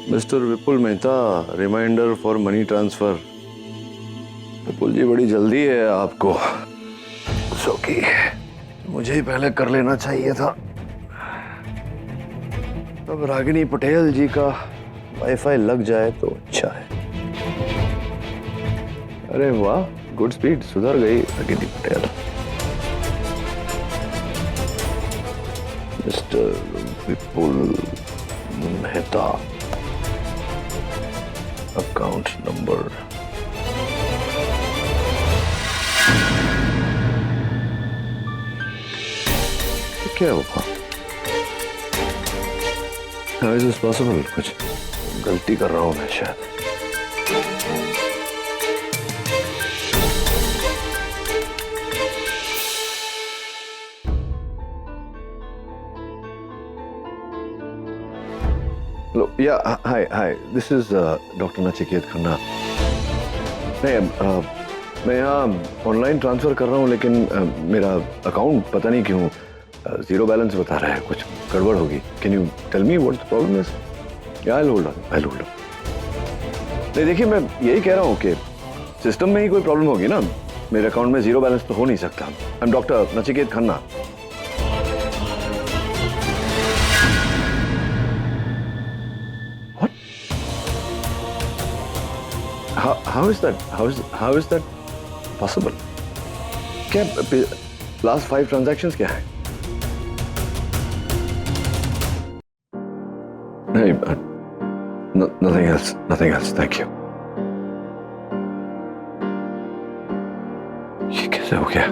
Mister Vipul Mehta, reminder for money transfer. Vipul ji, बड़ी जल्दी है आपको। सॉरी, मुझे ही पहले कर लेना चाहिए था। अब रागिनी पटेल जी का वाईफाई लग जाए तो अच्छा है। अरे वाह, गुड स्पीड, सुधर गई Ragini Patel. Mister Vipul Mehta, account number क्या हुआ? How is this possible? कुछ गलती कर रहा हूं मैं शायद। Hello, yeah, hi. This is Dr. Nachiket Khanna. नहीं, मैं यहाँ ऑनलाइन ट्रांसफर कर रहा हूँ, लेकिन मेरा अकाउंट पता नहीं क्यों जीरो बैलेंस बता रहा है। कुछ गड़बड़ होगी। Can you tell me what the problem is? I'll hold on. नहीं, देखिए, मैं यही कह रहा हूँ कि सिस्टम में ही कोई प्रॉब्लम होगी ना। मेरे अकाउंट में जीरो बैलेंस तो हो नहीं सकता। I am doctor Nachiket Khanna. What? How is that possible? क्या लास्ट 5 ट्रांजैक्शंस क्या है? नहीं, nothing else, thank you. ये कैसे हो गया?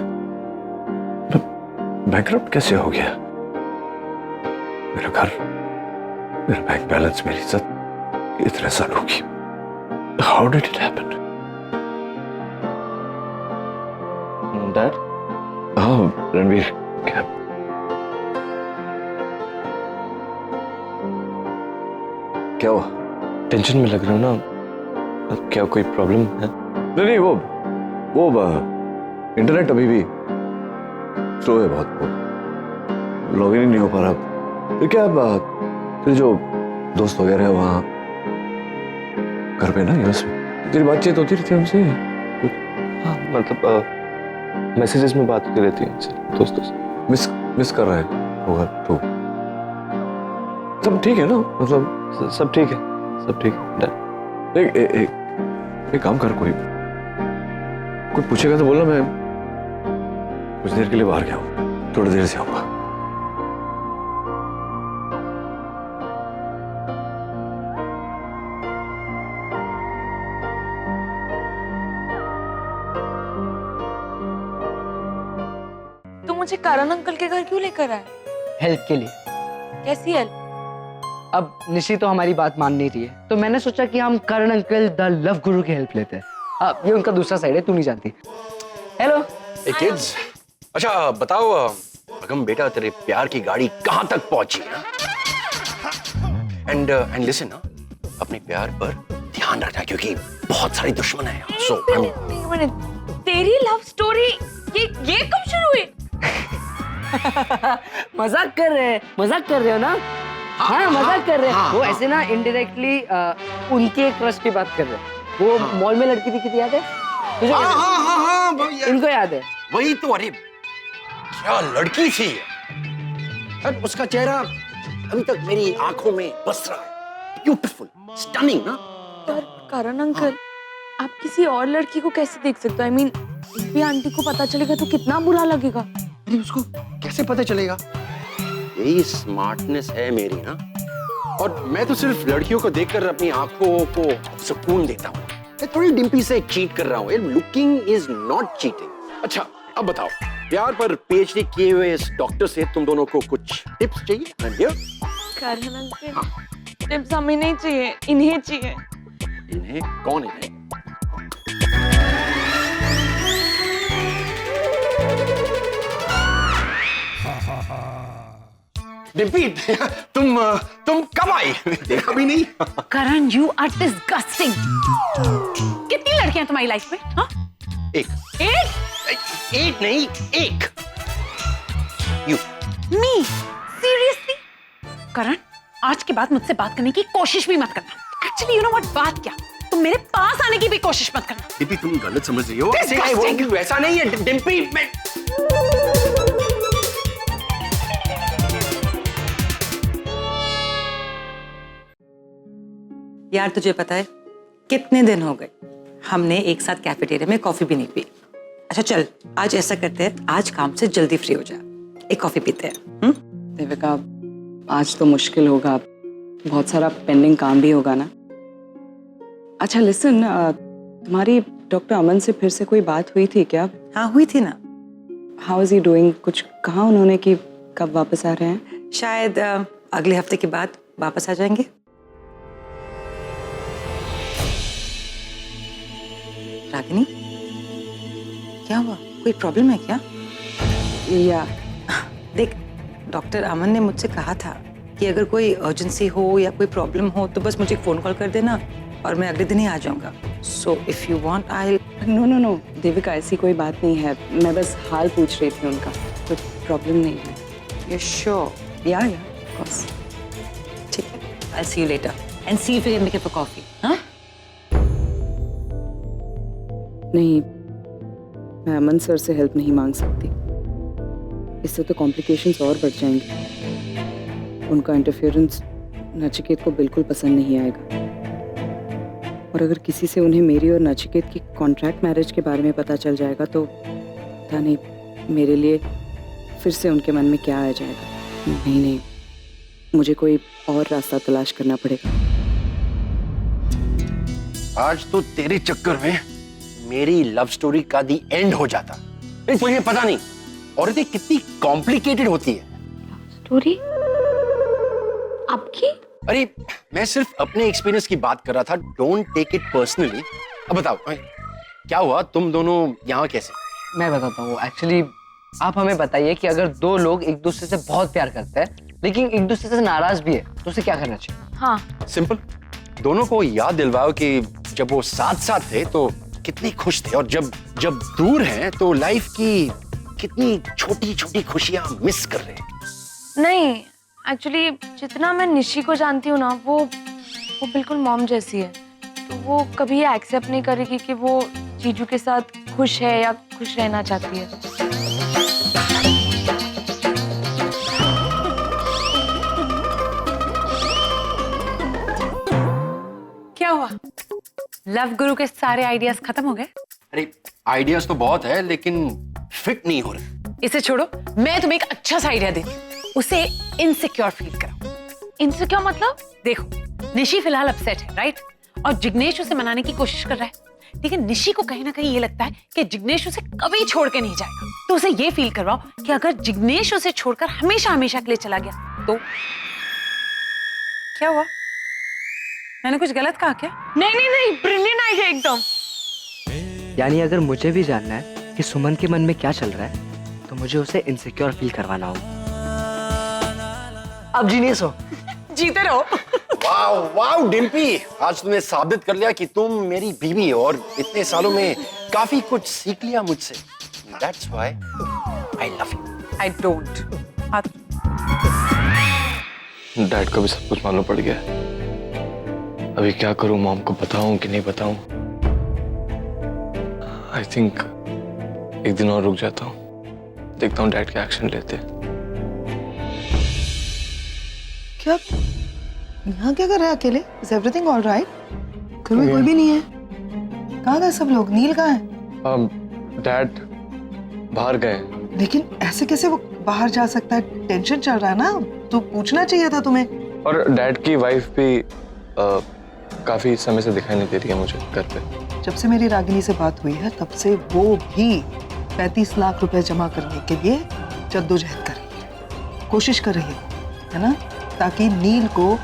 बैंकरप्ट कैसे हो गया? मेरा घर, मेरा बैंक बैलेंस, मेरी इज्जत इतने सालों की। How did it happen? Dad? हाँ, रणवीर, क्या? क्या हुआ? टेंशन में लग रहे हो ना? क्या कोई प्रॉब्लम है? नहीं, वो इंटरनेट अभी भी स्लो है बहुत। वो लॉगिन ही नहीं हो पा रहा। फिर क्या तेरे जो दोस्त वगैरह है वहाँ घर पे ना, यूएस में, तेरी बातचीत होती रहती है उनसे? हाँ, मतलब मैसेजेस में बात होती रहती है उनसे, दोस्तों से। मिस कर रहा है होगा तो? सब ठीक है ना? मतलब सब ठीक है, सब ठीक है डैड। एक काम कर, कोई पूछेगा तो बोलना मैं कुछ देर के लिए बाहर गया हूँ, थोड़ी देर से आऊंगा। तू मुझे करण अंकल के घर क्यों लेकर आया? हेल्प के लिए। कैसी हेल्प? अब निशी तो हमारी बात मान नहीं रही है, तो मैंने सोचा कि हम करण अंकल द लव गुरु की हेल्प लेते हैं। ये उनका दूसरा साइड है, तू नहीं जानती। हेलो किड्स, अच्छा बताओ अगम बेटा, तेरे प्यार की गाड़ी कहां तक पहुंची है? एंड लिसन ना, अपने प्यार पर ध्यान रखना क्योंकि बहुत सारे दुश्मन हैं। सो तेरी लव स्टोरी ये कब शुरू हुई? मजाक कर रहे हो ना? हाँ, मजाक कर रहे हैं। वो ऐसे ना इनडायरेक्टली उनके क्रश की बात कर रहे हैं। वो मॉल में लड़की दिखी थी, याद है तुझे? हाँ, इनको याद है? वही तो। अरे क्या लड़की थी! और उसका चेहरा अभी तक मेरी आंखों में बस रहा है। ब्यूटीफुल, स्टनिंग ना। पर करण अंकल, आप किसी और लड़की को कैसे देख सकते हो? आई मीन, भी आंटी को पता चलेगा तो कितना बुरा लगेगा। अरे उसको कैसे पता चलेगा? यही स्मार्टनेस है मेरी ना। और मैं तो सिर्फ लड़कियों को देखकर अपनी आंखों को सुकून देता हूँ। मैं थोड़ी डिम्पी से चीट कर रहा हूँ। Looking is not cheating. अच्छा, अब बताओ, प्यार पर पीएचडी किए हुए इस डॉक्टर से तुम दोनों को कुछ टिप्स चाहिए? करण अंकल, टिप्स हमें नहीं चाहिए, इन्हें चाहिए। इन्हें? कौन इन्हें? डिम्पी, तुम कब आई? देखा भी नहीं। करण, यू आर डिस्गस्टिंग। कितनी लड़कियां तुम्हारी लाइफ में? हाँ? एक नहीं, एक। यू। मी? सीरियसली? करण, आज के बाद मुझसे बात करने की कोशिश भी मत करना। एक्चुअली यू नो व्हाट, बात क्या, तुम मेरे पास आने की भी कोशिश मत करना। डिम्पी तुम गलत समझ रही हो, ऐसे नहीं, Disgusting. वो वैसा नहीं है डिम्पी। मैं यार तुझे पता है कितने दिन हो गए हमने एक साथ कैफेटेरिया में कॉफी भी नहीं पी। अच्छा चल आज ऐसा करते हैं, आज काम से जल्दी फ्री हो जा, एक कॉफी पीते हैं। देविका आज तो मुश्किल होगा, बहुत सारा पेंडिंग काम भी होगा ना। अच्छा लिसन, तुम्हारी डॉक्टर अमन से फिर से कोई बात हुई थी क्या? हाँ हुई थी ना। How is he doing? कुछ कहा उन्होंने कि कब वापस आ रहे हैं? शायद अगले हफ्ते के बाद वापस आ जाएंगे। रागिनी क्या हुआ, कोई प्रॉब्लम है क्या? या देख डॉक्टर अमन ने मुझसे कहा था कि अगर कोई अर्जेंसी हो या कोई प्रॉब्लम हो तो बस मुझे फोन कॉल कर देना और मैं अगले दिन ही आ जाऊंगा। So if you want I. No Devika ऐसी कोई बात नहीं है, मैं बस हाल पूछ रही थी उनका, कोई प्रॉब्लम नहीं है। You sure? Yeah of course. ठीक है, I see you later and see if you can make it for coffee. हाँ नहीं, मैं अमन सर से हेल्प नहीं मांग सकती, इससे तो कॉम्प्लिकेशंस और बढ़ जाएंगे। उनका इंटरफेरेंस नचिकेत को बिल्कुल पसंद नहीं आएगा, और अगर किसी से उन्हें मेरी और नचिकेत की कॉन्ट्रैक्ट मैरिज के बारे में पता चल जाएगा तो पता नहीं मेरे लिए फिर से उनके मन में क्या आ जाएगा। नहीं, मुझे कोई और रास्ता तलाश करना पड़ेगा। आज तो तेरे चक्कर में मेरी लव स्टोरी का दी एंड हो जाता। मुझे पता नहीं औरतें कितनी कॉम्प्लिकेटेड होती है। स्टोरी आपकी? अरे मैं सिर्फ अपने एक्सपीरियंस की बात कर रहा था, डोंट टेक इट पर्सनली। अब बताओ क्या हुआ, तुम दोनों यहाँ कैसे? मैं बताता हूँ। एक्चुअली आप हमें बताइए कि अगर दो लोग एक दूसरे से बहुत प्यार करते हैं लेकिन एक दूसरे से नाराज भी है तो उसे क्या करना चाहिए? हाँ सिंपल, दोनों को याद दिलवाओ कि जब वो साथ साथ थे तो कितने खुश थे, और जब जब दूर हैं तो लाइफ की कितनी छोटी छोटी खुशियां मिस कर रहे हैं। नहीं, एक्चुअली जितना मैं निशी को जानती हूँ ना, वो बिल्कुल मॉम जैसी है, तो वो कभी एक्सेप्ट नहीं करेगी कि वो जीजू के साथ खुश है या खुश रहना चाहती है। क्या हुआ, लव गुरु के सारे आइडियाज खत्म हो गए? अरे आइडियाज तो बहुत है लेकिन फिट नहीं हो रहे। इसे छोड़ो, मैं तुम्हें एक अच्छा सा आइडिया देती हूँ, उसे इनसिक्योर फील कराओ। इनसिक्योर मतलब? देखो निशी फिलहाल अपसेट है, राइट, और जिग्नेश उसे मनाने की कोशिश कर रहा है, लेकिन निशी को कहीं ना कहीं ये लगता है कि जिग्नेश उसे कभी छोड़ के नहीं जाएगा। तो उसे ये फील करवाओ कि अगर जिग्नेश उसे छोड़कर हमेशा हमेशा के लिए चला गया तो क्या हुआ? मैंने कुछ गलत कहा क्या? नहीं, ब्रिलियंट आइडिया एकदम। यानी अगर मुझे भी जानना है कि सुमन के मन में क्या चल रहा है तो मुझे उसे इनसिक्योर फील करवाना होगा। अब जीनियस हो। जीते रहो। वाओ वाओ डिम्पी, आज तुमने साबित कर लिया कि तुम मेरी बीवी हो, और इतने सालों में काफी कुछ सीख लिया मुझसे। That's why I love you. I don't. Dad को भी सब कुछ मालूम पड़ गया। अभी क्या करूं, मॉम को बताऊं कि नहीं बताऊं? आई थिंक एक दिन और रुक जाता हूं, देखता हूं डैड के एक्शन लेते। क्या यहाँ क्या कर रहे हैं अकेले? Is everything all right? घर में कोई भी नहीं है? कहाँ गए सब लोग? नील कहाँ है? डैड बाहर गए। लेकिन ऐसे कैसे वो बाहर जा सकता है? टेंशन चल रहा है ना, तो पूछना चाहिए था तुम्हें। और डैड की वाइफ भी काफी समय से दिखाई नहीं दे रही है मुझे घर पे। जब से मेरी रागिनी से बात हुई है तब से वो भी 35 लाख रुपए जमा करने के लिए जद्दोजहद कर रही है, कोशिश कर रही है ना, ताकि नील को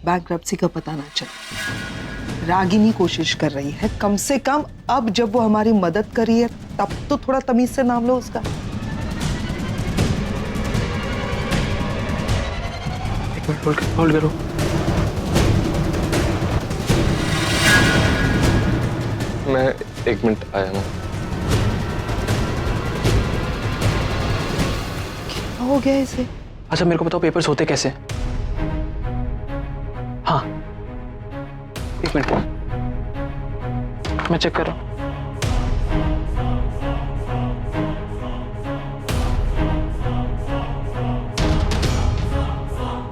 बैंकरप्सी का पता ना चले। रागिनी कोशिश कर रही है कम से कम, अब जब वो हमारी मदद कर रही है तब तो थोड़ा तमीज से नाम लो उसका। एक मिनट होल्ड करो। मैं 1 मिनट आया हूँ। क्या हो गया इसे? अच्छा मेरे को बताओ पेपर्स होते कैसे? हाँ एक मिनट, मैं चेक कर रहा हूँ।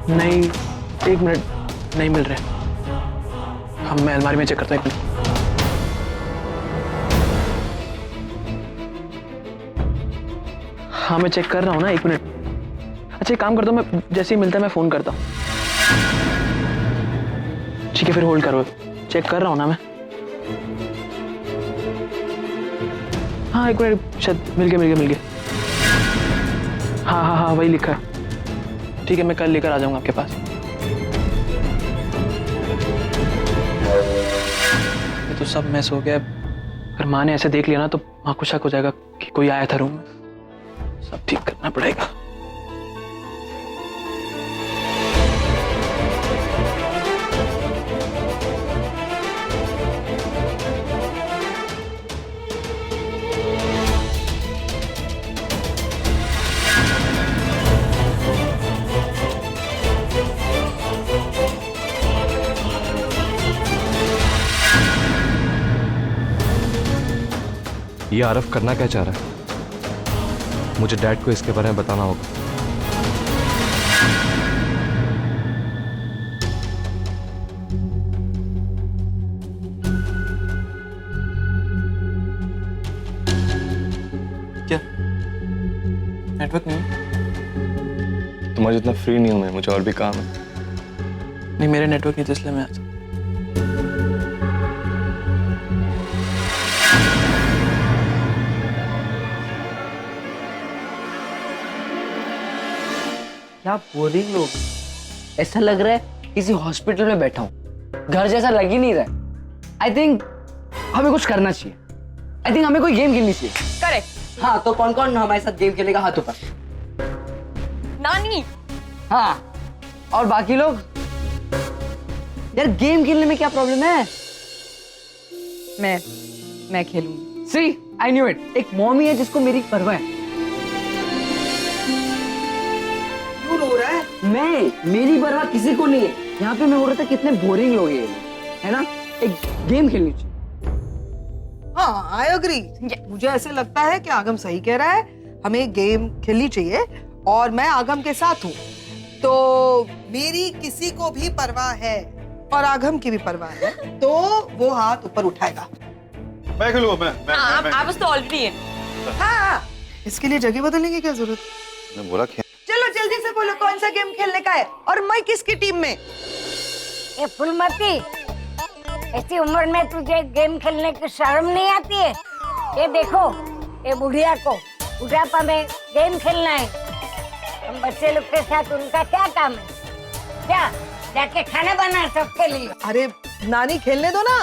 नहीं, एक मिनट, नहीं मिल रहे। हम मैं अलमारी में चेक करता हूँ, एक मिनट। हाँ मैं चेक कर रहा हूँ ना, एक मिनट। अच्छा एक काम करता हूँ, मैं जैसे ही मिलता है मैं फोन करता हूँ। ठीक है फिर होल्ड करो, चेक कर रहा हूँ ना मैं। हाँ एक मिनट, शायद मिल गया। हाँ वही लिखा है। ठीक है मैं कल लेकर आ जाऊंगा आपके पास। ये तो सब मैस हो गया। अगर माँ ने ऐसे देख लिया ना तो माँ को शक हो जाएगा कि कोई आया था रूम में। सब ठीक करना पड़ेगा। ये आरफ करना क्या चाह रहा है? मुझे डैड को इसके बारे में बताना होगा। क्या नेटवर्क नहीं? तुम्हारा जितना फ्री नहीं हूं मैं, मुझे और भी काम है। नहीं मेरे नेटवर्क नहीं था इसलिए मैं आज। क्या बोरिंग लोग, ऐसा लग रहा है किसी हॉस्पिटल में बैठा हूँ, घर जैसा लग ही नहीं रहा है। आई थिंक हमें कुछ करना चाहिए। आई थिंक हमें कोई गेम खेलनी चाहिए। करेक्ट। हाँ तो कौन कौन हमारे साथ गेम खेलेगा? हाथ ऊपर। नानी। हाँ और बाकी लोग? यार गेम खेलने में क्या प्रॉब्लम है? मैं खेलूंगी। सी आई न्यू इट। एक मॉमी है जिसको मेरी परवाह है। क्यों रो रहा है? मेरी परवाह किसी को नहीं है। यहाँ पे मैं बोल रहा था कितने बोरिंग लोग हैं, है ना? एक गेम खेलनी चाहिए। हाँ आई अग्री। मुझे ऐसे लगता है कि आगम सही कह रहा है, हमें गेम खेलनी चाहिए और मैं आगम के साथ हूँ। तो मेरी किसी को भी परवाह है और आगम की भी परवाह है तो वो हाथ ऊपर उठाएगा। मैं खेलूंगा। मैं आप तो ऑलरेडी है। हाँ इसके लिए जगह बदलने की क्या जरूरत? मैं बोला चलो जल्दी से बोलो कौन सा गेम खेलने का है और मैं किसकी टीम में? ये फुलमती, ऐसी उम्र में तुझे गेम खेलने की शर्म नहीं आती है? ये देखो, ये बुढ़िया को बुढ़ापा में गेम खेलना है। हम बच्चे लोग के साथ उनका क्या काम है? क्या जाके खाना बना सबके लिए? अरे नानी खेलने दो ना।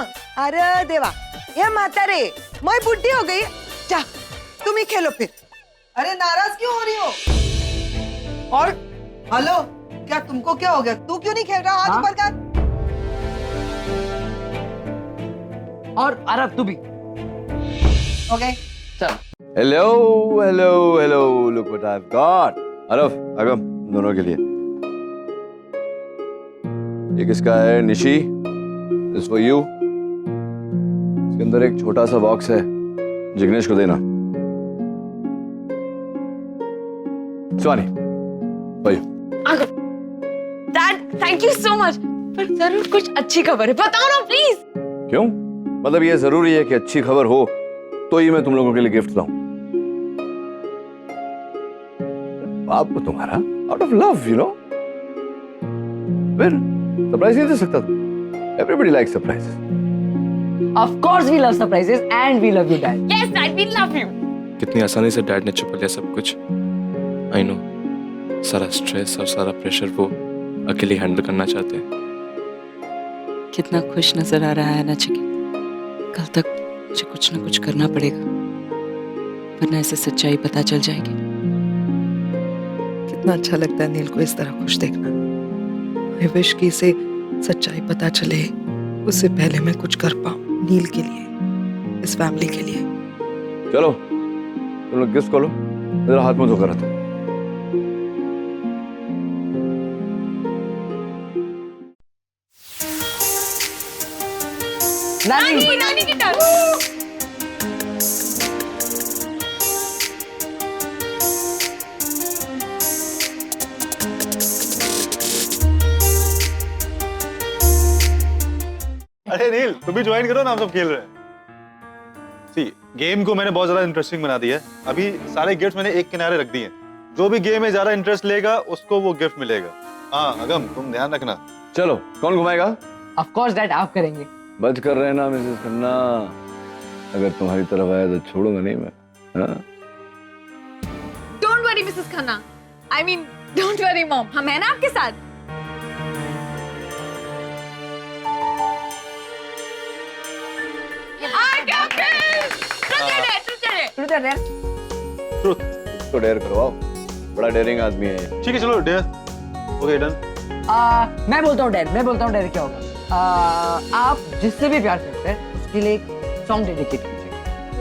अरे देवा, ये माता रे, मैं बुढ़ी हो गई। जा तुम ही खेलो फिर। अरे नाराज क्यों हो रही हो? और हेलो, क्या तुमको क्या हो गया? तू क्यों नहीं खेल रहा? हाथ ऊपर कर। और अरब तू भी। ओके चल। Hello look what I have got. Araf Agam दोनों के लिए। ये किसका है? Nishi, this for you. इसके अंदर एक छोटा सा बॉक्स है, जिग्नेश को देना। Swani dad thank you so much, पर जरूर कुछ अच्छी खबर है, बताओ ना प्लीज। क्यों? मतलब ये जरूरी है कि अच्छी खबर हो तो ही मैं तुम लोगों के लिए गिफ्ट लाऊं? बाप को तुम्हारा out of love, you know, फिर सरप्राइज नहीं दे सकता तुम? Everybody likes surprises. Of course we love surprises and we love you dad. Yes dad we love you. कितनी आसानी से डैड ने छुपा लिया सब कुछ। आई नो, सारा स्ट्रेस और सारा प्रेशर वो अकेले हैंडल करना चाहते हैं। कितना खुश नजर आ रहा है ना चिकी। कल तक मुझे कुछ ना कुछ करना पड़ेगा, वरना ऐसे सच्चाई पता चल जाएगी। कितना अच्छा लगता है नील को इस तरह खुश देखना। आई विश कि इसे सच्चाई पता चले उससे पहले मैं कुछ कर पाऊं नील के लिए, इस फैमिली के लिए। चलो तुम लोग गिफ्ट खोलो, जरा हाथ मुंह धोकर आता। नानी नानी की टर्न। अरे नील तुम भी ज्वाइन करो ना, हम सब खेल रहे हैं। सी गेम को मैंने बहुत ज्यादा इंटरेस्टिंग बना दिया है। अभी सारे गिफ्ट मैंने एक किनारे रख दिए हैं। जो भी गेम में ज्यादा इंटरेस्ट लेगा उसको वो गिफ्ट मिलेगा। हाँ अगम तुम ध्यान रखना। चलो कौन घुमाएगा? ऑफ कोर्स डैड आप करेंगे। बच कर रहे ना मिसेस खन्ना, अगर तुम्हारी तरफ आया तो छोड़ूंगा नहीं मैं। हाँ? Don't worry Mrs Khanna, I mean don't worry mom, हम है ना आपके साथ। ट्रुथ तो डेयर करवाओ, बड़ा डेयरिंग आदमी है ये। ठीक है चलो डेयर। Okay done. मैं बोलता हूँ डैड क्या होगा। आप जिससे भी प्यार करते हैं उसके लिए एक सॉन्ग डेडिकेट कीजिए।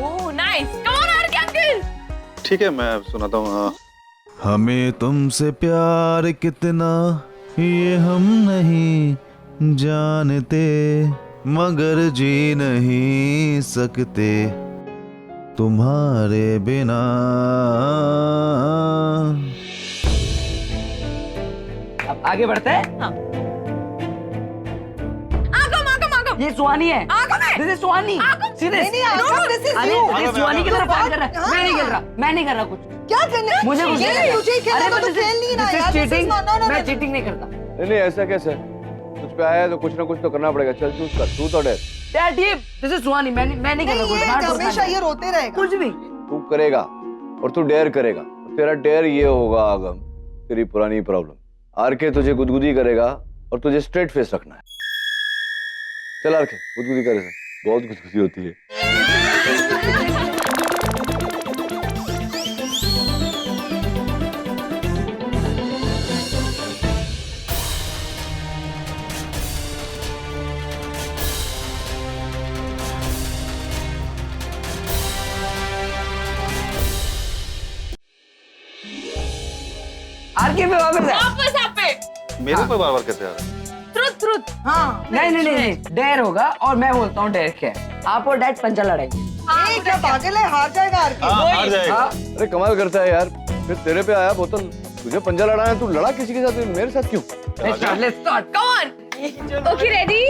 Oh nice, come on RK uncle. ठीक है मैं सुनाता हूँ। हमें तुमसे प्यार कितना ये हम नहीं जानते, मगर जी नहीं सकते तुम्हारे बिना। अब आगे बढ़ते हैं। हाँ। आगम। ये सुहानी है। आगम है। दिस इज सुहानी। सीधे नहीं, आगम, this is you। ये सुहानी की तरफ फायर कर रहा है। मैं नहीं कर रहा कुछ। क्या करना? मुझे कुछ नहीं करना। तुझे खेलना अरे तो but खेल नहीं रहा this is यार। cheating। No, मैं चीटिंग नहीं करता। नहीं ऐसा कैसे? तुझ पे आया है तो कुछ ना कुछ तो करना पड़ेगा। चल चूज कर, तू तो डेयर। डैड ये दिस इज सुहानी, मैं नहीं कर रहा कुछ। ये हाँ, हमेशा ये रोते रहेगा। कुछ भी। तू करेगा और तू डेयर करेगा। तेरा डेयर ये होगा आगम, तेरी पुरानी प्रॉब्लम। आरके तुझे गुदगुदी करेगा और तुझे स्ट्रेट फेस रखना है। चल आरके गुदगुदी करे, बहुत गुदगुदी होती है। आरके पे वापस है। वापस आप पे। मेरे पे बार बार कैसे आ रहा है? ट्रुथ। हाँ। नहीं डेयर होगा और मैं बोलता हूँ डेयर क्या है। आप और डैड पंजा लड़ाएंगे। ये क्या पागल है? हार जाएगा आरके। हाँ हार जाएगा। अरे कमाल करता है यार, फिर तेरे पे आया बोतल। तुझे पंजा लड़ाना है, तू लड़ा किसी के साथ, मेरे साथ क्यों? Let's start. Come on. Okay, ready?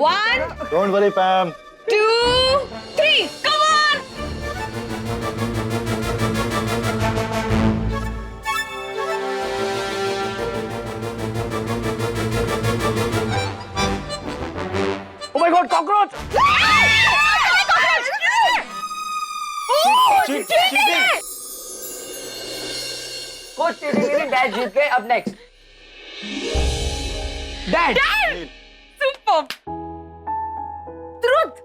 1, don't worry पैम। 2, 3. Come on. Oh my God, cockroach! कुछ चीटिंग नहीं, डैड जीत गए। अब नेक्स्ट डैड। Superb. Truth.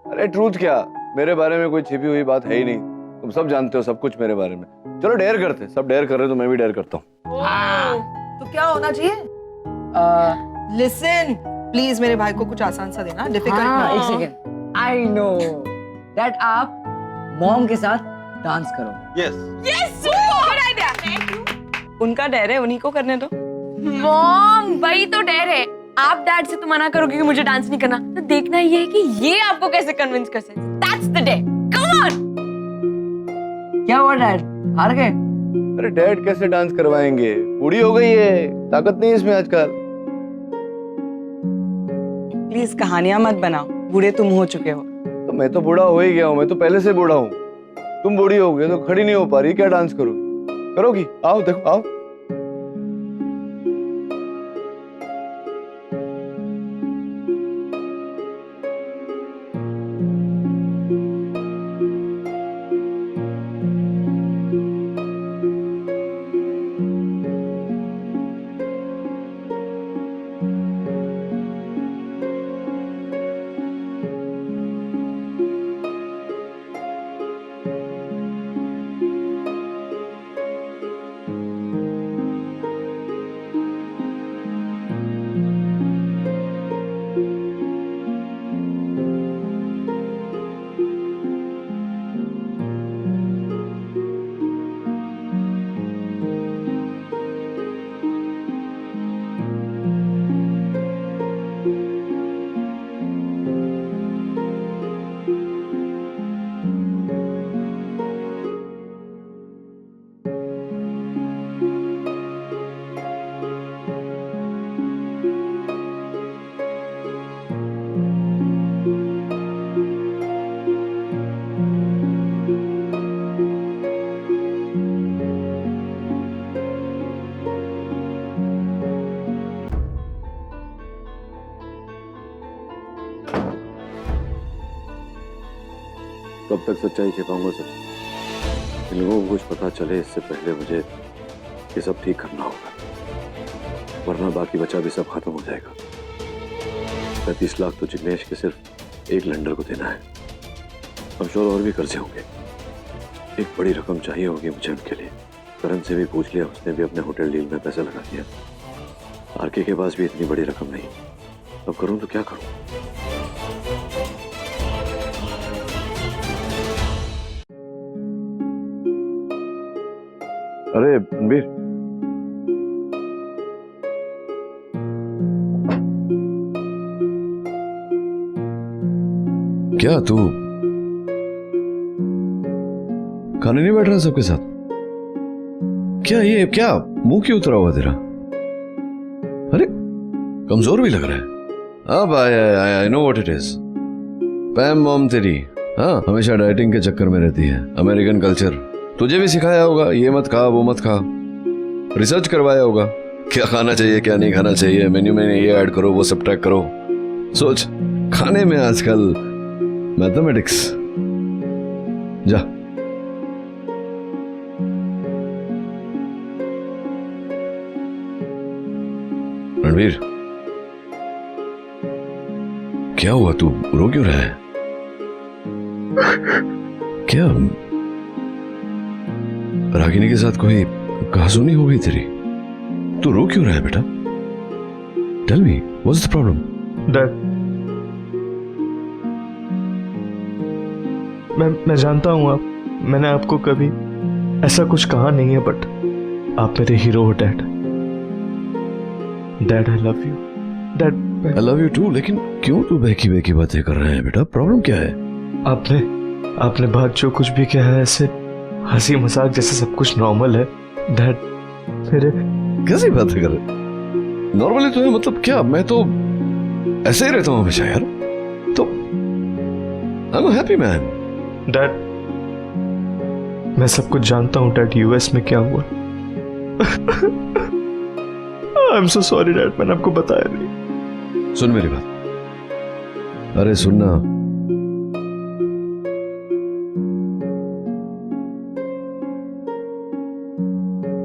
अरे ट्रूथ क्या, मेरे बारे में कोई छिपी हुई बात है ही नहीं। तुम सब जानते हो सब कुछ मेरे बारे में। चलो डेयर करते, सब डेयर कर रहे तो मैं भी डेयर करता हूँ। तो क्या होना चाहिए? लिसन प्लीज, मेरे भाई को कुछ आसान सा देना, डिफिकल्ट ना। एक सेकेंड। आई नो डैड, आप मॉम के साथ डांस करो। Yes Yes, super. Good idea. उनका डर है, उन्हीं को करने दो। मॉम, वही तो डर है। आप डैड से तो मना करोगे कि मुझे डांस नहीं करना, तो देखना ये है कि ये आपको कैसे कन्विंस कर सकते। That's the day. Come on. क्या हुआ डैड, हार गए? अरे डैड कैसे डांस करवाएंगे, बूढ़ी हो गई है, ताकत नहीं है इसमें आजकल। प्लीज कहानियां मत बनाओ, बूढ़े तुम हो चुके हो। तो मैं तो बूढ़ा हो ही गया हूँ, मैं तो पहले से बूढ़ा हूँ। तुम बूढ़ी हो गई तो खड़ी नहीं हो पा रही, क्या डांस करोगी? करोगी? आओ देखो आओ। कब तक सच्चाई छिपाऊंगा सर? इन लोगों को कुछ पता चले इससे पहले मुझे ये सब ठीक करना होगा, वरना बाकी बचा भी सब खत्म हो जाएगा। 35 लाख तो जिग्नेश के सिर्फ एक लेंडर को देना है। अब श्योर और भी कर्जे होंगे। एक बड़ी रकम चाहिए होगी मुझे उनके लिए। करण से भी पूछ लिया, उसने भी अपने होटल डील में पैसा लगा दिया। आरके के पास भी इतनी बड़ी रकम नहीं। अब करूं तो क्या करूं? अरे रणवीर, क्या तू खाने नहीं बैठ रहा सबके साथ? क्या ये क्या मुंह क्यों उतरा हुआ तेरा? अरे कमजोर भी लग रहा है। अब I know what it is. पैम mom तेरी हाँ हमेशा डाइटिंग के चक्कर में रहती है। अमेरिकन कल्चर तुझे भी सिखाया होगा, ये मत खा वो मत खा। रिसर्च करवाया होगा क्या खाना चाहिए क्या नहीं खाना चाहिए, मेन्यू में ये ऐड करो वो सब ट्रैक करो। सोच खाने में आजकल मैथमेटिक्स। जा रणवीर, क्या हुआ? तू रो क्यों रहा है? क्या रागिनी के साथ कोई कहासुनी हो गई तेरी? तू रो क्यों रहा है बेटा? Tell me what's the problem? Dad, मैं जानता हूं मैंने आपको कभी ऐसा कुछ कहा नहीं है, बट आप मेरे हीरो हो dad. Dad I love you. Dad I love you too. लेकिन क्यों तू बहकी बहकी बातें कर रहे हैं बेटा? प्रॉब्लम क्या है? आपने बात जो कुछ भी कहा है ऐसे हंसी मजाक जैसे सब कुछ नॉर्मल है डैड। मेरे कैसी बातें कर रहे? नॉर्मली तो है मतलब क्या? मैं तो ऐसे ही रहता हूं हमेशा यार। तो I am a happy man. Dad मैं सब कुछ जानता हूं डैड, यूएस में क्या हुआ। I am so sorry dad, मैंने आपको बताया नहीं। सुन मेरी बात। अरे सुनना,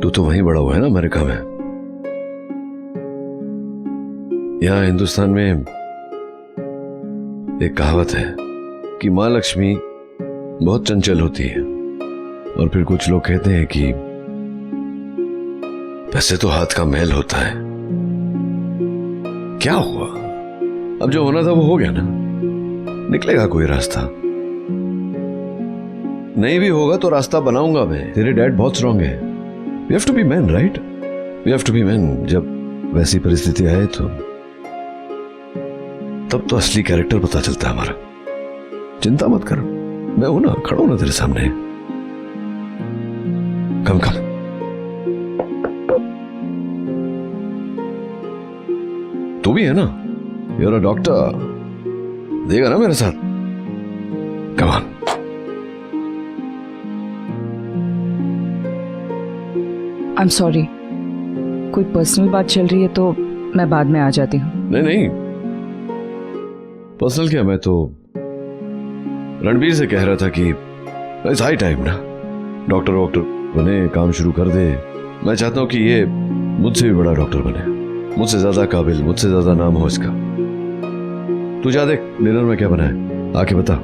तू तो वहीं बड़ा हुआ है ना अमेरिका में। यहां हिंदुस्तान में एक कहावत है कि मां लक्ष्मी बहुत चंचल होती है, और फिर कुछ लोग कहते हैं कि पैसे तो हाथ का मैल होता है। क्या हुआ? अब जो होना था वो हो गया ना, निकलेगा कोई रास्ता। नहीं भी होगा तो रास्ता बनाऊंगा मैं। तेरे डैड बहुत स्ट्रांग है। We have to be man, right? We have to be man. जब वैसी परिस्थिति आए तो तब तो असली कैरेक्टर पता चलता है हमारा। चिंता मत कर, मैं हूं ना, खड़ा हूं ना तेरे सामने। कम कम। तू भी है ना, यू आर अ डॉक्टर, देगा ना मेरे साथ? Come on. I am sorry, कोई पर्सनल बात चल रही है तो मैं बाद में आ जाती हूँ। नहीं नहीं, पर्सनल क्या, मैं तो रणवीर से कह रहा था कि इट्स हाई टाइम ना, डॉक्टर बने, काम शुरू कर दे। मैं चाहता हूं कि ये मुझसे भी बड़ा डॉक्टर बने, मुझसे ज्यादा काबिल, मुझसे ज्यादा नाम हो इसका। तू जा देख डिनर में क्या बना है, आके बता।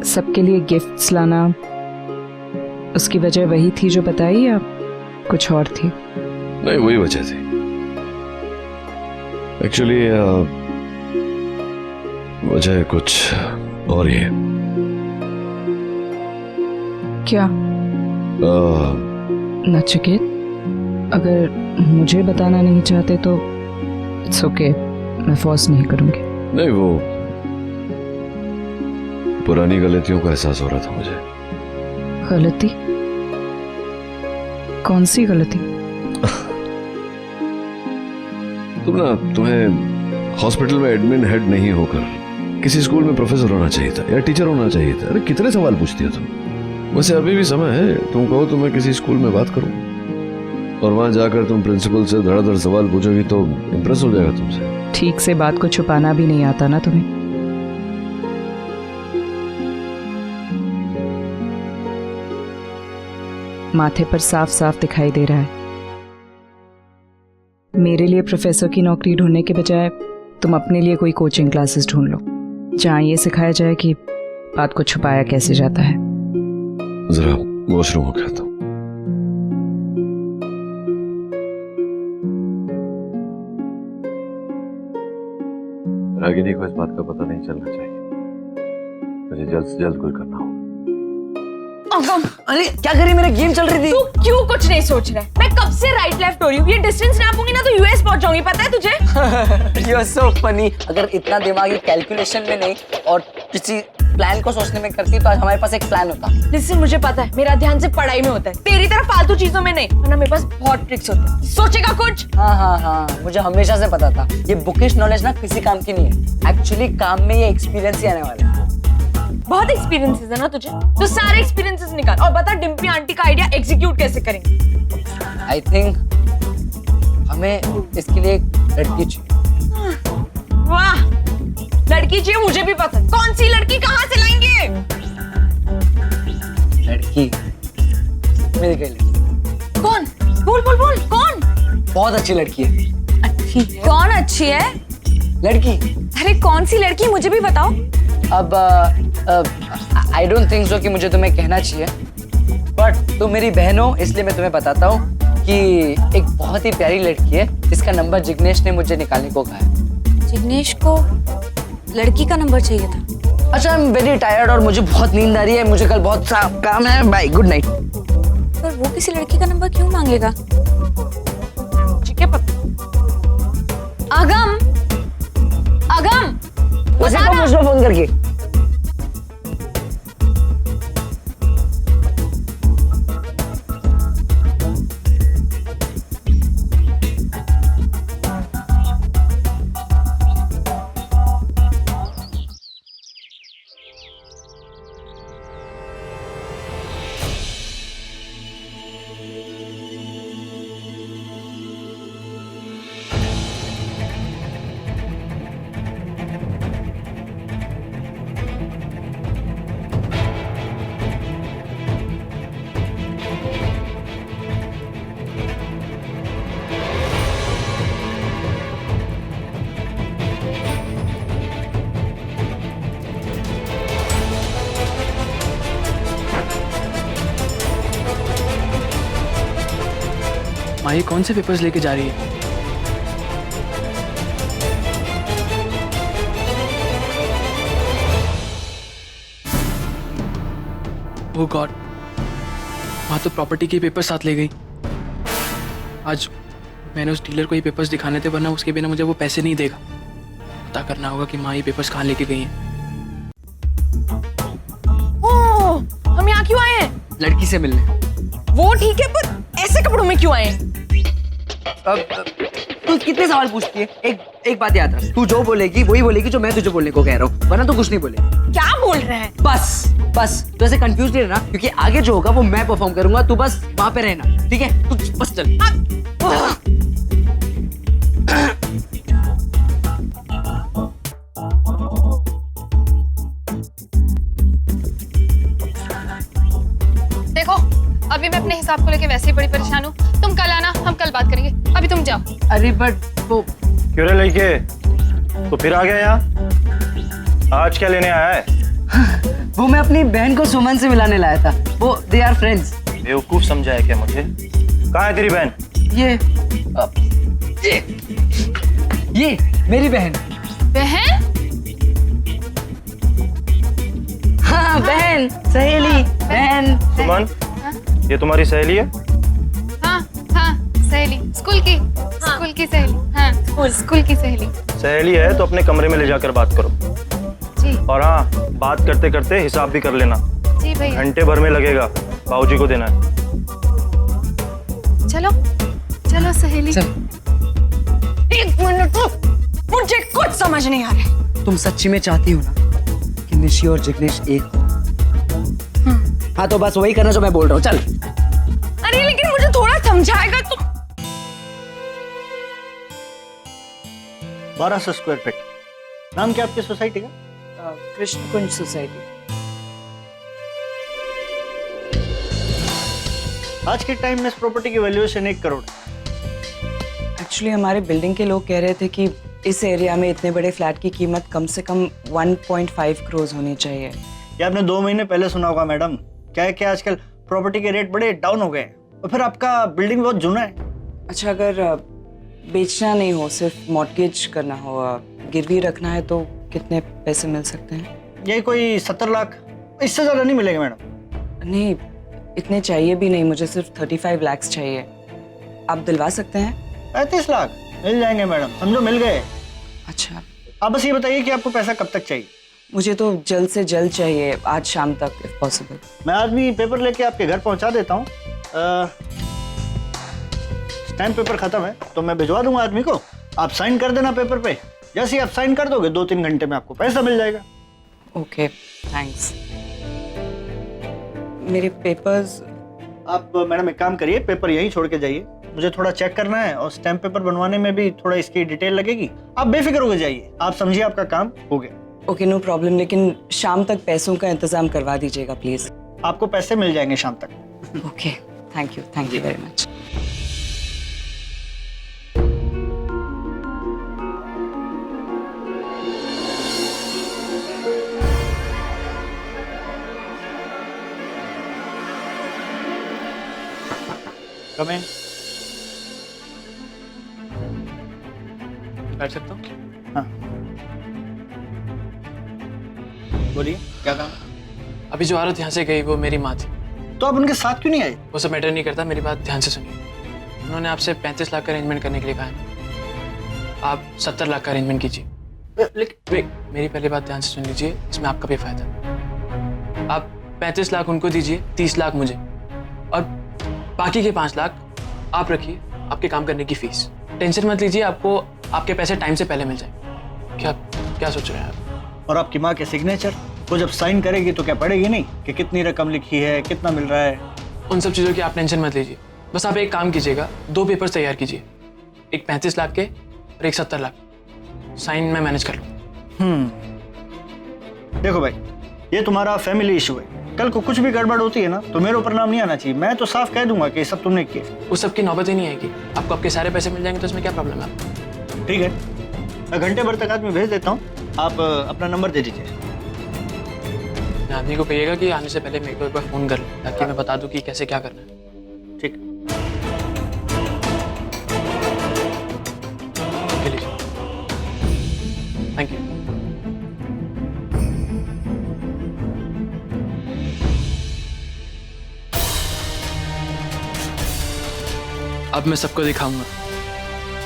सबके लिए गिफ्ट्स लाना, उसकी वजह वही थी जो बताई या कुछ और थी? नहीं, वही वजह थी एक्चुअली। वजह कुछ और ही है। क्या? नचिकेत, अगर मुझे बताना नहीं चाहते तो इट्स ओके, मैं फोर्स नहीं करूंगी। नहीं, वो पुरानी गलतियों का एहसास हो रहा था मुझे। गलती? कौन सी गलती? तुम्हें हॉस्पिटल में एडमिन हेड नहीं होकर किसी स्कूल में प्रोफेसर होना चाहिए था या टीचर होना चाहिए था। अरे कितने सवाल पूछती हो तुम। वैसे अभी भी समय है, तुम कहो तो मैं किसी स्कूल में बात करूं। और वहां जाकर तुम प्रिंसिपल से धड़ाधड़ सवाल पूछोगी तो इम्प्रेस हो जाएगा तुमसे। ठीक से बात को छुपाना भी नहीं आता ना तुम्हें। माथे पर साफ साफ दिखाई दे रहा है। मेरे लिए प्रोफेसर की नौकरी ढूंढने के बजाय तुम अपने लिए कोई कोचिंग क्लासेस ढूंढ लो, जहां ये सिखाया जाए कि बात को छुपाया कैसे जाता है। जरा वॉशरूम हो कहता हूँ। रागिनी को इस बात का पता नहीं चलना चाहिए। मुझे जल्द से जल्द कोई करना हो। अगम, अरे क्या करी, मेरा गेम चल रही थी। तू क्यों कुछ नहीं सोच रहा है? मैं कब से राइट लेफ्ट हो रही हूँ। ये डिस्टेंस नापूंगी ना तो यूएस पहुंच जाऊंगी, पता है तुझे? You're so funny। अगर इतना दिमागी कैलकुलेशन में नहीं और किसी प्लान को सोचने में करती तो आज हमारे पास एक प्लान होता। लिसन, मुझे पता है मेरा ध्यान सिर्फ पढ़ाई में होता है, तेरी तरह फालतू चीजों में नहीं। वरना मेरे पास बहुत ट्रिक्स होते हैं। सोचेगा कुछ? हाँ, मुझे हमेशा से पता था ये बुकिश नॉलेज ना किसी काम की नहीं है। एक्चुअली काम में ये एक्सपीरियंस ही आने वाला है। बहुत एक्सपीरियंसेस है ना तुझे, तो सारे एक्सपीरियंसेस निकाल और बता डिम्पी आंटी का आइडिया एग्जीक्यूट कैसे करेंगे। आई थिंक हमें इसके लिए एक लड़की चाहिए। वाह, लड़की चाहिए, मुझे भी पसंद। कौन सी लड़की, कहाँ से लाएंगे? लड़की मिल गई। लड़की कौन? बोल बोल बोल, कौन? बहुत अच्छी लड़की है। अच्छी? कौन अच्छी है? लड़की। अरे कौन सी लड़की, मुझे भी बताओ। अब आई डोंट थिंक सो कि मुझे तुम्हें कहना चाहिए, बट तुम मेरी बहन हो इसलिए मैं तुम्हें बताता हूँ कि एक बहुत ही प्यारी लड़की है जिसका नंबर जिग्नेश ने मुझे निकालने को कहा है। जिग्नेश को लड़की का नंबर चाहिए था? अच्छा, आई एम वेरी टायर्ड और मुझे बहुत नींद आ रही है, मुझे कल बहुत सा काम है। Bye, good night. पर वो किसी लड़की का नंबर क्यों मांगेगा? ठीक है अगम, अगम उसे को पूछ लो फोन करके। माही कौन से पेपर्स लेके जा रही है? ओह गॉड, वहां तो प्रॉपर्टी के पेपर साथ ले गई। आज मैंने उस डीलर को ये पेपर्स दिखाने थे, वरना उसके बिना मुझे वो पैसे नहीं देगा। पता करना होगा कि माँ ये पेपर्स कहाँ लेके गई हैं। ओह, हम यहाँ क्यों आए हैं? लड़की से मिलने। वो ठीक है, पर ऐसे कपड़ों में क्यों आए हैं? तू कितने सवाल पूछती है? एक बात याद रख, तू जो बोलेगी वही बोलेगी जो मैं तुझे बोलने को कह रहा हूँ, वरना तू कुछ नहीं बोलेगी। क्या बोल रहे हैं? बस तू ऐसे कंफ्यूज नहीं रहना, क्योंकि आगे जो होगा वो मैं परफॉर्म करूंगा, तू बस वहां पे रहना, ठीक है? तू बस चल। देखो, अभी मैं अपने हिसाब को लेके वैसे ही बड़ी परेशान हूँ। तुम कल आना, हम कल बात करेंगे। अभी तुम जाओ। अरे बट वो क्यों रे लड़के, तो फिर आ गया यहाँ? आज क्या लेने आया है? वो मैं अपनी बहन को सुमन से मिलाने लाया था। वो दे आर फ्रेंड्स। बेवकूफ समझा है क्या मुझे? कहाँ है तेरी बहन? ये मेरी बहन। बहन? हाँ, बहन, सहेली, बहन। सुमन, ये तुम्हारी सहेली है? हाँ, सहेली, स्कूल की सहेली। हाँ, स्कूल की सहेली। सहेली है तो अपने कमरे में ले जाकर बात करो। जी। और हाँ, बात करते करते हिसाब भी कर लेना। जी भैया। घंटे भर में लगेगा, बाबूजी को देना है। चलो चलो सहेली। एक मिनट, मुझे कुछ समझ नहीं आ रहा। तुम सच्ची में चाहती हो ना कि निशी और जिग्नेश एक हो? हाँ, तो बस वही करना जो मैं बोल रहा हूँ। चल। अरे लेकिन मुझे थोड़ा समझाएगा तुम? 1200 स्क्वायर फीट। नाम क्या आपकी सोसाइटी का? कृष्ण कुंज सोसाइटी। आज के टाइम में इस प्रॉपर्टी की वैल्यूएशन 1 करोड़। एक्चुअली हमारे बिल्डिंग के लोग कह रहे थे कि इस एरिया में इतने बड़े फ्लैट की कीमत कम से कम 1.5 करोड़ होनी चाहिए। ये आपने 2 महीने पहले सुना होगा मैडम। क्या है कि आजकल प्रॉपर्टी के रेट बड़े डाउन हो गए हैं और फिर आपका बिल्डिंग बहुत जुना है। अच्छा, अगर बेचना नहीं हो, सिर्फ मॉर्टगेज करना हो, गिरवी रखना है, तो कितने पैसे मिल सकते हैं? यही कोई 70 लाख, इससे ज़्यादा नहीं मिलेगा मैडम। नहीं, इतने चाहिए भी नहीं, मुझे सिर्फ 35 लाख चाहिए। आप दिलवा सकते हैं? 35 लाख मिल जाएंगे मैडम, समझो मिल गए। अच्छा, आप बस ये बताइए कि आपको पैसा कब तक चाहिए? मुझे तो जल्द से जल्द चाहिए, आज शाम तक इफ पॉसिबल। मैं आदमी पेपर लेके आपके घर पहुंचा देता हूँ। स्टैम्प पेपर खत्म है तो मैं भिजवा दूंगा आदमी को, आप साइन कर देना पेपर पे। जैसे ही आप साइन कर दोगे 2-3 घंटे में आपको पैसा मिल जाएगा। Okay, thanks. मेरे पेपर्स? आप मैडम एक काम करिए, पेपर यहीं छोड़ के जाइए, मुझे थोड़ा चेक करना है और स्टैम्प पेपर बनवाने में भी थोड़ा इसकी डिटेल लगेगी। आप बेफिक्र होकर जाइए, आप समझिए आपका काम हो गया। ओके, नो प्रॉब्लम, लेकिन शाम तक पैसों का इंतजाम करवा दीजिएगा प्लीज। आपको पैसे मिल जाएंगे शाम तक। Okay, thank you very much. Come in. बैठ सकता हूँ? हाँ, बोलिए क्या काम? अभी जो औरत यहाँ से गई वो मेरी माँ थी। तो आप उनके साथ क्यों नहीं आए? वो सब मैटर नहीं करता, मेरी बात ध्यान से सुनिए। उन्होंने आपसे 35 लाख का अरेंजमेंट करने के लिए कहा है, आप 70 लाख का अरेंजमेंट कीजिए। लेकिन मेरी पहली बात ध्यान से सुन लीजिए, इसमें आपका भी फायदा। आप 35 लाख उनको दीजिए, 30 लाख मुझे, और बाकी के 5 लाख आप रखिए आपके काम करने की फीस। टेंशन मत लीजिए, आपको आपके पैसे टाइम से पहले मिल जाएंगे। क्या सोच रहे हैं आप? और आपकी माँ के सिग्नेचर, वो जब साइन करेगी तो क्या पड़ेगी नहीं कि कितनी रकम लिखी है, कितना मिल रहा है? उन सब चीज़ों की आप टेंशन मत लीजिए, बस आप एक काम कीजिएगा, 2 पेपर्स तैयार कीजिए, एक 35 लाख के और एक 70 लाख। साइन मैं मैनेज कर लूँ। देखो भाई, ये तुम्हारा फैमिली इशू है, कल को कुछ भी गड़बड़ होती है ना तो मेरे ऊपर नाम नहीं आना चाहिए। मैं तो साफ कह दूंगा कि ये सब तुमने किया। उस सब की नौबत ही नहीं आएगी, आपको आपके सारे पैसे मिल जाएंगे, तो इसमें क्या प्रॉब्लम है? ठीक है, मैं घंटे भर तक आदमी भेज देता हूँ, आप अपना नंबर दे दीजिए। आदमी को कहिएगा कि आने से पहले मेरे को एक बार फोन कर ले, ताकि मैं बता दूं कि कैसे क्या करना है। ठीक। Thank you. अब मैं सबको दिखाऊंगा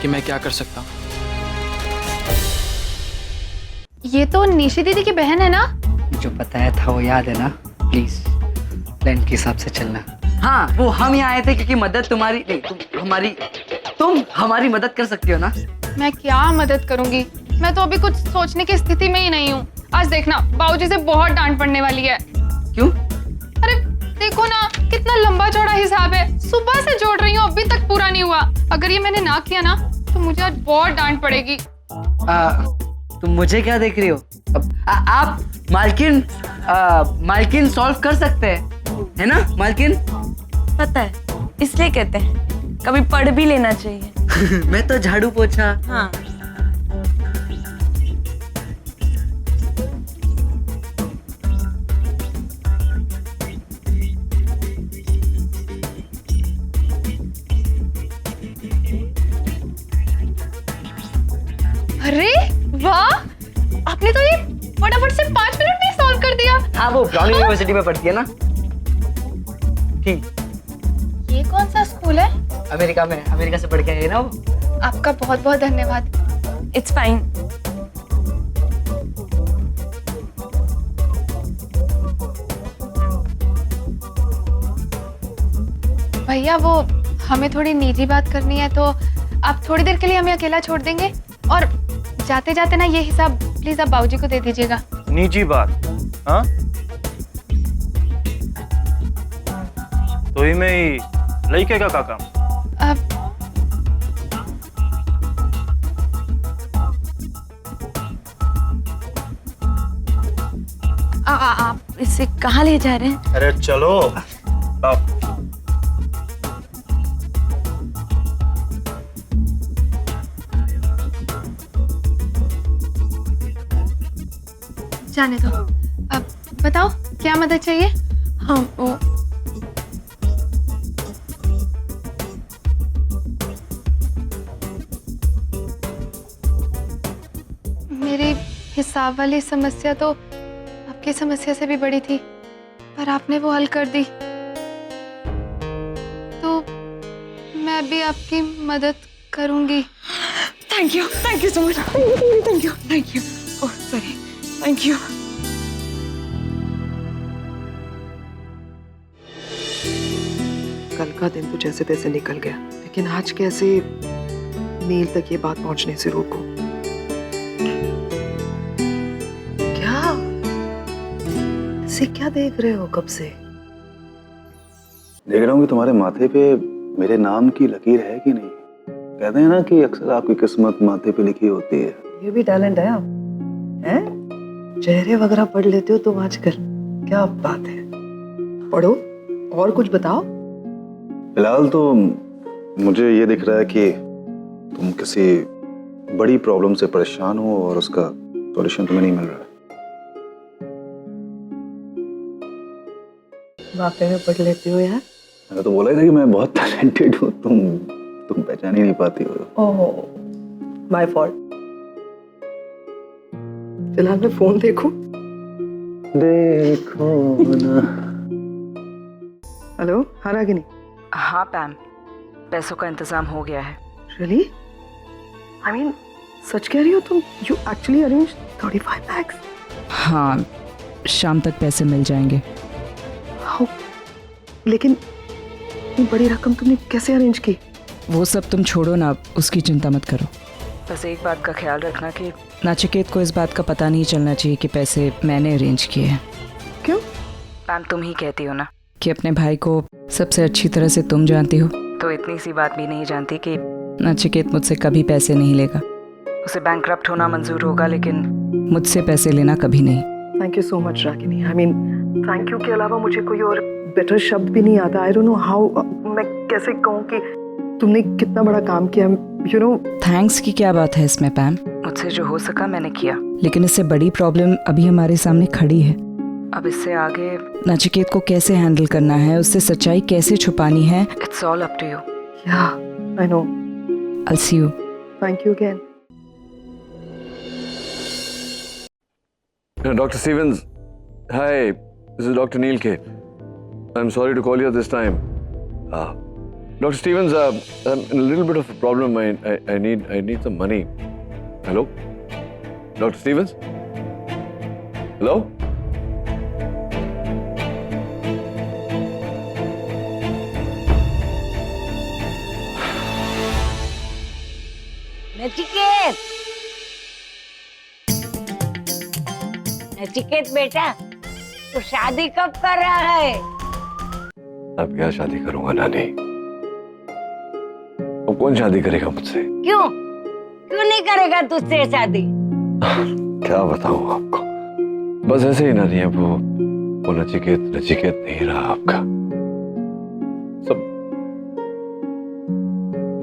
कि मैं क्या कर सकता हूँ। ये तो निशी दीदी की बहन है ना? जो बताया था वो याद है ना? प्लीज प्लान के हिसाब से चलना। हाँ, वो हम यहाँ आए थे क्योंकि मदद तुम्हारी नहीं, तुम हमारी मदद कर सकती हो ना? मैं क्या मदद करूंगी, मैं तो अभी कुछ सोचने की स्थिति में ही नहीं हूँ। आज देखना बाबूजी से बहुत डांट पड़ने वाली है। क्यों? अरे देखो ना, कितना लंबा चौड़ा हिसाब है, सुबह से जोड़ रही हूँ, अभी तक पूरा नहीं हुआ। अगर ये मैंने ना किया ना तो मुझे आज बहुत डांट पड़ेगी। तुम मुझे क्या देख रही हो? आप मालकिन सॉल्व कर सकते हैं, है ना मालकिन? पता है, इसलिए कहते हैं कभी पढ़ भी लेना चाहिए। मैं तो झाड़ू पोछा। हाँ। अरे वाह, आपने तो ये फटाफट से 5 मिनट में सॉल्व कर दिया। हाँ, वो ब्राउन यूनिवर्सिटी में पढ़ती है ना। ठीक। ये कौन सा स्कूल है? अमेरिका में, अमेरिका से पढ़ के आई है ना वो। आपका बहुत बहुत धन्यवाद। It's fine. भैया, वो हमें थोड़ी निजी बात करनी है, तो आप थोड़ी देर के लिए हमें अकेला छोड़ देंगे? और जाते जाते ना ये हिसाब प्लीज आप बाबूजी को दे दीजिएगा। निजी बात? हाँ, तो ही में लड़के का काम। इसे कहाँ ले जा रहे हैं? अरे चलो आओ। जाने दो। अब बताओ क्या मदद चाहिए? हाँ वो मेरी हिसाब वाली समस्या तो आपकी समस्या से भी बड़ी थी, पर आपने वो हल कर दी, तो मैं भी आपकी मदद करूंगी। Thank you so much. Thank you. Oh sorry, thank you. कल का दिन तो जैसे तैसे निकल गया, लेकिन आज कैसे नील तक ये बात पहुंचने से रोको? क्या ऐसे क्या देख रहे हो कब से? देख रहा हूँ कि तुम्हारे माथे पे मेरे नाम की लकीर है कि नहीं। कहते हैं ना कि अक्सर आपकी किस्मत माथे पे लिखी होती है। ये भी टैलेंट है आप, हैं? चेहरे वगैरह पढ़ लेते हो तुम आजकल, क्या बात है। पढ़ो और कुछ बताओ। फिलहाल तो मुझे ये दिख रहा है कि तुम किसी बड़ी प्रॉब्लम से परेशान हो और उसका सॉल्यूशन तुम्हें नहीं मिल रहा है। वाकई में पढ़ लेते हो यार। मैंने तो बोला ही था कि मैं बहुत टैलेंटेड हूँ, तुम पहचान ही नहीं पाती हो। Oh my fault. फिलहाल मैं फोन देखूं। देखो ना। हेलो, हाँ रागिनी। हाँ पैम, पैसों का इंतजाम हो गया है। रियली? आई मीन सच कह रही हो तुम? You actually arrange 35 lakhs? हाँ, शाम तक पैसे मिल जाएंगे। How? लेकिन इतनी बड़ी रकम तुमने कैसे अरेंज की? वो सब तुम छोड़ो ना, उसकी चिंता मत करो। बस एक बात का ख्याल रखना कि नचिकेत को इस बात का पता नहीं चलना चाहिए कि पैसे मैंने अरेंज किए हैं। क्यों? पैम, तुम ही कहती हो ना कि अपने भाई को सबसे अच्छी तरह से तुम जानती हो, तो इतनी सी बात भी नहीं जानती कि नचिकेत मुझसे कभी पैसे नहीं लेगा। उसे बैंकरप्ट होना मंजूर होगा, लेकिन मुझसे पैसे लेना कभी नहीं। Thank you so much Ragini. I mean thank you के अलावा मुझे कोई और बेटर शब्द भी नहीं आता। आई डोंट नो हाउ, मैं कैसे कहूँ कि तुमने कितना बड़ा काम किया। यू नो, थैंक्स की क्या बात है इसमें पैम? मुझसे जो हो सका मैंने किया, लेकिन इससे बड़ी प्रॉब्लम अभी हमारे सामने खड़ी है। अब इससे आगे नचिकेत को कैसे हैंडल करना है, उससे सच्चाई कैसे छुपानी है, it's all up to you. Yeah I know. I'll see you. Thank you again. Dr. Stevens, hi, this is Dr. Neil K. I'm sorry to call you at this time. Dr. Stevens, I'm in a little bit of a problem. I need some money. Hello? Dr. Stevens? Hello? Nachiket, Nachiket बेटा, तू शादी कब कर रहा है? अब क्या शादी करूंगा नानी? अब कौन शादी करेगा मुझसे? क्यों नहीं करेगा तुझसे शादी? क्या बताऊं आपको, बस ऐसे ही नानी। अब वो नचिकेत नहीं रहा आपका। सब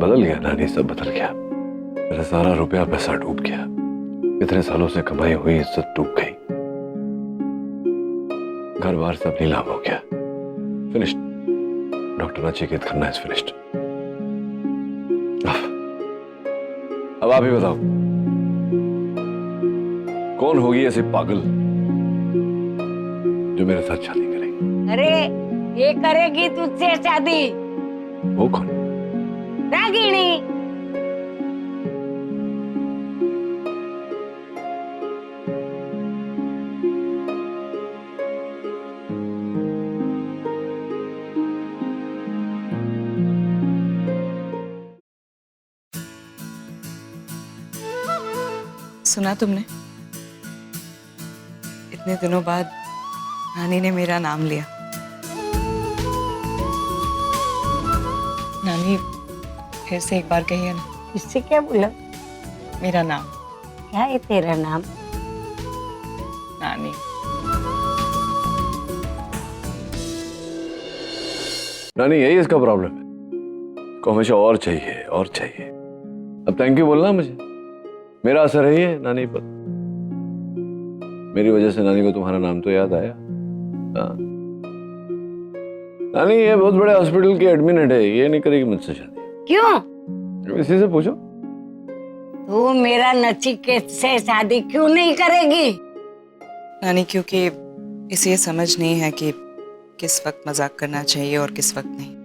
बदल गया नानी, सब बदल गया। मेरा सारा रुपया पैसा डूब गया। इतने सालों से कमाई हुई इज्जत डूब गई। घर बार सब नीलाम हो गया। Finished. Doctor Nachiket Khanna is finished. अब आप ही बताओ, कौन होगी ऐसी पागल जो मेरे साथ शादी करेगी? अरे ये करेगी तुझसे शादी। वो कौन? रागिनी। सुना तुमने? इतने दिनों बाद नानी ने मेरा नाम लिया। नानी, फिर से एक बार कहिए ना। इससे क्या बोला? मेरा नाम। क्या है तेरा नाम? नानी। नानी यही इसका प्रॉब्लम है, को हमेशा और चाहिए और चाहिए। अब थैंक यू बोलना मुझे, मेरा असर है ये नानी पर। मेरी वजह से नानी को तुम्हारा नाम तो याद आया। हाँ। नानी ये बहुत बड़े हॉस्पिटल की एडमिन है, ये नहीं करेगी मुझसे शादी। क्यों? इसी से पूछो। तू मेरा नचिकेत से शादी क्यों नहीं करेगी? नानी क्योंकि इसे ये समझ नहीं है कि किस वक्त मजाक करना चाहिए और किस वक्त नहीं।